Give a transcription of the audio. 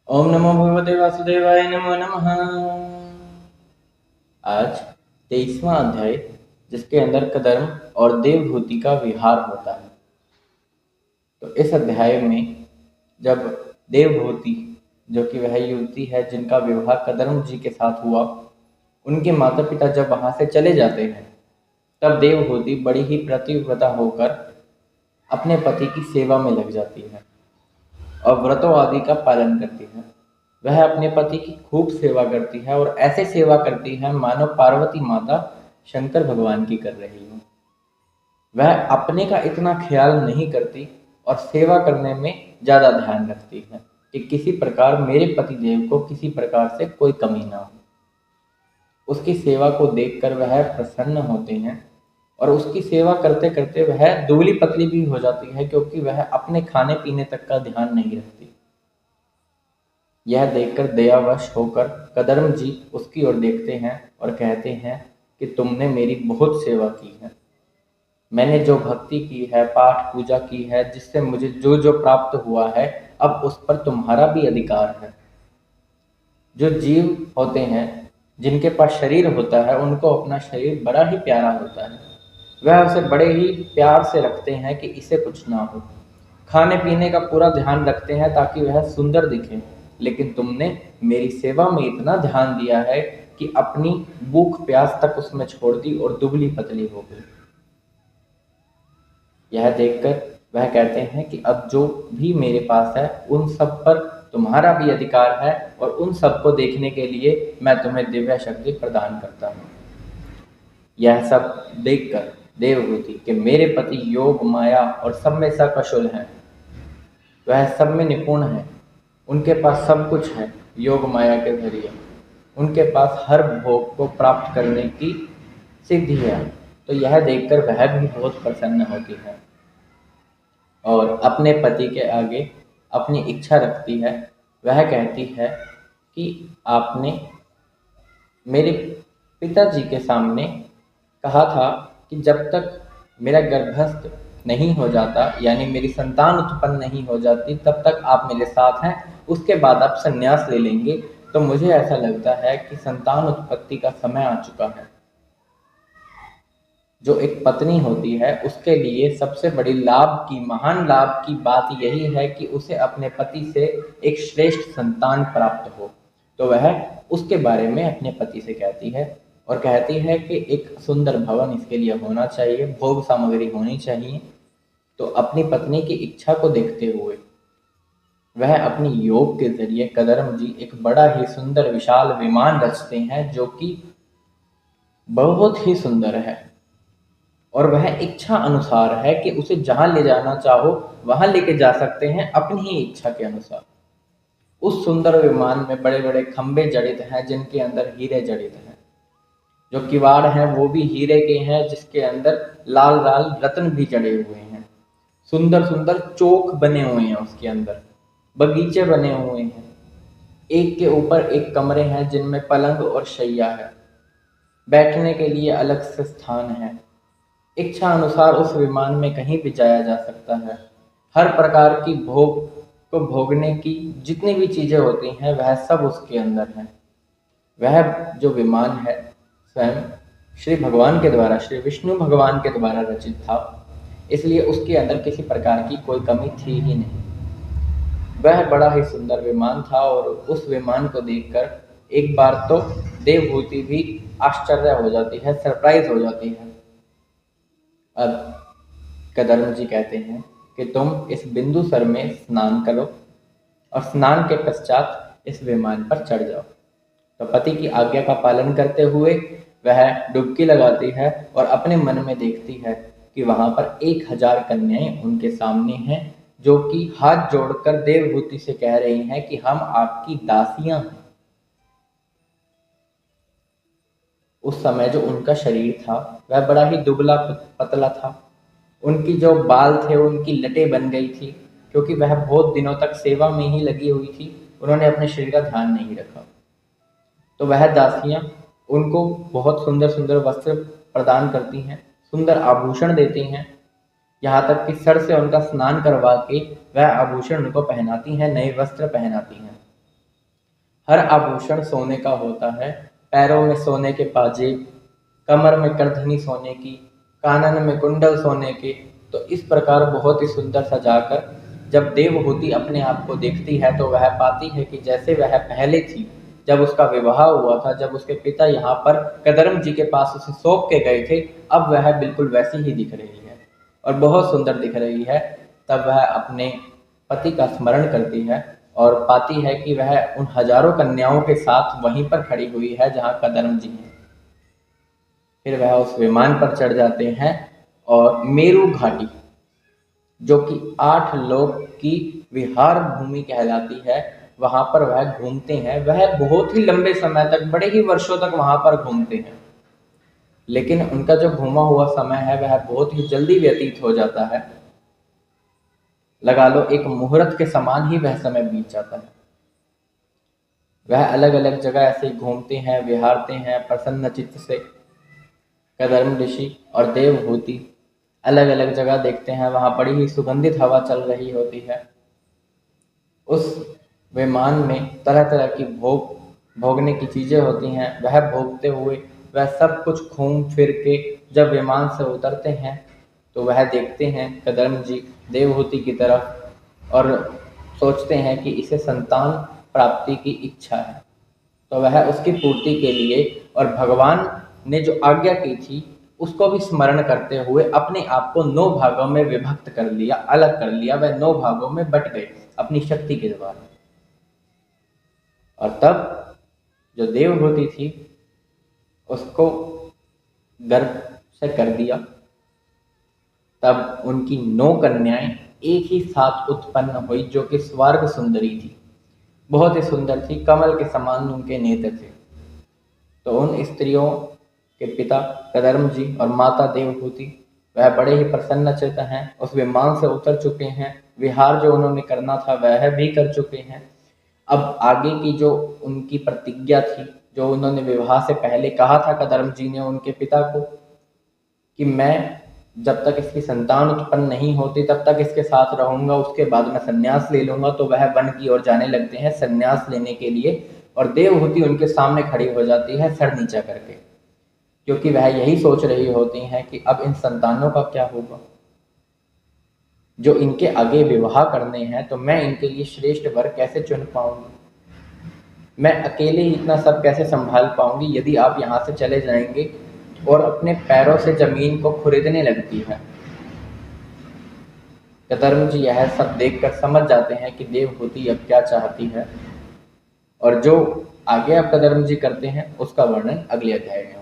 ओम नमो भगवते वासुदेवाय नमो नमः। आज 23वां अध्याय, जिसके अंदर कदर्म और देवभूति का विहार होता है। तो इस अध्याय में जब देवभूति, जो कि वह युवती है जिनका विवाह कदर्म जी के साथ हुआ, उनके माता पिता जब वहां से चले जाते हैं, तब देवभूति बड़ी ही प्रतिव्रता होकर अपने पति की सेवा में लग जाती है और व्रतों आदि का पालन करती है। वह अपने पति की खूब सेवा करती है और ऐसे सेवा करती है मानो पार्वती माता शंकर भगवान की कर रही हो। वह अपने का इतना ख्याल नहीं करती और सेवा करने में ज़्यादा ध्यान रखती है कि किसी प्रकार मेरे पति देव को किसी प्रकार से कोई कमी ना हो। उसकी सेवा को देखकर वह प्रसन्न होते हैं और उसकी सेवा करते करते वह दुबली पतली भी हो जाती है, क्योंकि वह अपने खाने पीने तक का ध्यान नहीं रखती। यह देखकर दयावश होकर कदर्म जी उसकी ओर देखते हैं और कहते हैं कि तुमने मेरी बहुत सेवा की है। मैंने जो भक्ति की है, पाठ पूजा की है, जिससे मुझे जो जो प्राप्त हुआ है, अब उस पर तुम्हारा भी अधिकार है। जो जीव होते हैं, जिनके पास शरीर होता है, उनको अपना शरीर बड़ा ही प्यारा होता है। वह उसे बड़े ही प्यार से रखते हैं कि इसे कुछ ना हो। खाने पीने का पूरा ध्यान रखते हैं ताकि वह सुंदर दिखे। लेकिन तुमने मेरी सेवा में इतना ध्यान दिया है कि अपनी भूख प्यास तक उसमें छोड़ दी और दुबली पतली हो गई। यह देखकर वह कहते हैं कि अब जो भी मेरे पास है, उन सब पर तुम्हारा भी अधिकार है और उन सबको देखने के लिए मैं तुम्हें दिव्य शक्ति प्रदान करता हूँ। यह सब देखकर देवहूति कि मेरे पति योग, माया और सब में सकशुल हैं, वह सब में निपुण है, उनके पास सब कुछ है। योग माया के जरिए उनके पास हर भोग को प्राप्त करने की सिद्धि है। तो यह देखकर वह भी बहुत प्रसन्न होती है और अपने पति के आगे अपनी इच्छा रखती है। वह कहती है कि आपने मेरे पिताजी के सामने कहा था कि जब तक मेरा गर्भस्थ नहीं हो जाता, यानी मेरी संतान उत्पन्न नहीं हो जाती, तब तक आप मेरे साथ हैं। उसके बाद आप संन्यास ले लेंगे। तो मुझे ऐसा लगता है कि संतान उत्पत्ति का समय आ चुका है। जो एक पत्नी होती है, उसके लिए सबसे बड़ी लाभ की, महान लाभ की बात यही है कि उसे अपने पति से एक श्रेष्ठ संतान प्राप्त हो। तो वह उसके बारे में अपने पति से कहती है और कहती है कि एक सुंदर भवन इसके लिए होना चाहिए, भोग सामग्री होनी चाहिए। तो अपनी पत्नी की इच्छा को देखते हुए वह अपनी योग के जरिए कदर्म जी एक बड़ा ही सुंदर विशाल विमान रचते हैं, जो कि बहुत ही सुंदर है और वह इच्छा अनुसार है कि उसे जहां ले जाना चाहो वहां लेके जा सकते हैं, अपनी ही इच्छा के अनुसार। उस सुंदर विमान में बड़े बड़े खंभे जड़ित हैं, जिनके अंदर हीरे जड़ित हैं। जो किवाड़ हैं वो भी हीरे के हैं, जिसके अंदर लाल लाल रत्न भी जड़े हुए हैं। सुंदर सुंदर चौक बने हुए हैं, उसके अंदर बगीचे बने हुए हैं। एक के ऊपर एक कमरे हैं, जिनमें पलंग और शैया है। बैठने के लिए अलग से स्थान है। इच्छा अनुसार उस विमान में कहीं भी जाया जा सकता है। हर प्रकार की भोग को भोगने की जितनी भी चीजें होती हैं, वह सब उसके अंदर है। वह जो विमान है स्वयं श्री भगवान के द्वारा, श्री विष्णु भगवान के द्वारा रचित था, इसलिए उसके अंदर किसी प्रकार की कोई कमी थी ही नहीं। वह बड़ा ही सुंदर विमान था और उस विमान को देखकर एक बार तो देवभूति भी आश्चर्य हो जाती है, सरप्राइज हो जाती है। अब कदर्म जी कहते हैं कि तुम इस बिंदुसर में स्नान करो और स्नान के पश्चात इस विमान पर चढ़ जाओ। तो पति की आज्ञा का पालन करते हुए वह डुबकी लगाती है और अपने मन में देखती है कि वहां पर 1000 कन्याएं उनके सामने हैं, जो कि हाथ जोड़कर देवभूति से कह रही हैं कि हम आपकी दासियां हैं। उस समय जो उनका शरीर था वह बड़ा ही दुबला पतला था। उनकी जो बाल थे उनकी लटें बन गई थी, क्योंकि वह बहुत दिनों तक सेवा में ही लगी हुई थी। उन्होंने अपने शरीर का ध्यान नहीं रखा। तो वह दासियां उनको बहुत सुंदर सुंदर वस्त्र प्रदान करती हैं, सुंदर आभूषण देती हैं, यहाँ तक कि सर से उनका स्नान करवा के वह आभूषण उनको पहनाती हैं, नए वस्त्र पहनाती हैं। हर आभूषण सोने का होता है, पैरों में सोने के पाजेब, कमर में करधनी सोने की, कानन में कुंडल सोने के। तो इस प्रकार बहुत ही सुंदर सजाकर जब देवहूति अपने आप को देखती है तो वह पाती है कि जैसे वह पहले थी, जब उसका विवाह हुआ था, जब उसके पिता यहाँ पर कदरम जी के पास उसे सौंप के गए थे, अब वह बिल्कुल वैसी ही दिख रही है और बहुत सुंदर दिख रही है। तब वह अपने पति का स्मरण करती है और पाती है कि वह उन हजारों कन्याओं के साथ वहीं पर खड़ी हुई है जहाँ कदरम जी हैं। फिर वह उस विमान पर चढ़ जाते हैं और मेरू घाटी, जो कि 8 लोक की विहार भूमि कहलाती है, वहां पर वह घूमते हैं। वह बहुत ही लंबे समय तक, बड़े ही वर्षों तक वहां पर घूमते हैं, लेकिन उनका जो घूमा हुआ समय है वह बहुत ही जल्दी व्यतीत हो जाता है। लगा लो एक मुहूर्त के समान ही वह समय बीत जाता है। वह अलग अलग जगह ऐसे ही घूमते हैं, विहारते हैं प्रसन्न चित्त से। कदर्म ऋषि और देवहूति अलग अलग जगह देखते हैं, वहां बड़ी ही सुगंधित हवा चल रही होती है। उस विमान में तरह तरह की भोगने की चीजें होती हैं। वह भोगते हुए वह सब कुछ घूम फिर के जब विमान से उतरते हैं तो वह देखते हैं कदर्म जी देवहूति की तरफ और सोचते हैं कि इसे संतान प्राप्ति की इच्छा है। तो वह उसकी पूर्ति के लिए और भगवान ने जो आज्ञा की थी उसको भी स्मरण करते हुए अपने आप को 9 भागों में विभक्त कर लिया, अलग कर लिया। वह 9 भागों में बट गए अपनी शक्ति के द्वारा। और तब जो देवहूति थी उसको गर्भ से कर दिया। तब उनकी 9 कन्याएं एक ही साथ उत्पन्न हुई, जो कि स्वर्ग सुंदरी थी, बहुत ही सुंदर थी, कमल के समान उनके नेत्र थे। तो उन स्त्रियों के पिता कदर्म जी और माता देवहूति वह बड़े ही प्रसन्नचित्त हैं। उस विमान से उतर चुके हैं, विहार जो उन्होंने करना था वह भी कर चुके हैं। अब आगे की जो उनकी प्रतिज्ञा थी, जो उन्होंने विवाह से पहले कहा था कदर्म जी ने उनके पिता को कि मैं जब तक इसकी संतान उत्पन्न नहीं होती तब तक इसके साथ रहूंगा, उसके बाद मैं संन्यास ले लूंगा। तो वह वन की ओर जाने लगते हैं संन्यास लेने के लिए और देवहूति उनके सामने खड़ी हो जाती है सर नीचा करके, क्योंकि वह यही सोच रही होती हैं कि अब इन संतानों का क्या होगा, जो इनके आगे विवाह करने हैं, तो मैं इनके लिए श्रेष्ठ वर कैसे चुन पाऊंगी, मैं अकेले ही इतना सब कैसे संभाल पाऊंगी यदि आप यहाँ से चले जाएंगे। और अपने पैरों से जमीन को खुरीदने लगती है। कदर्म जी यह सब देखकर समझ जाते हैं कि देवहूति अब क्या चाहती है, और जो आगे अब कदर्म जी करते हैं उसका वर्णन अगले अध्याय में।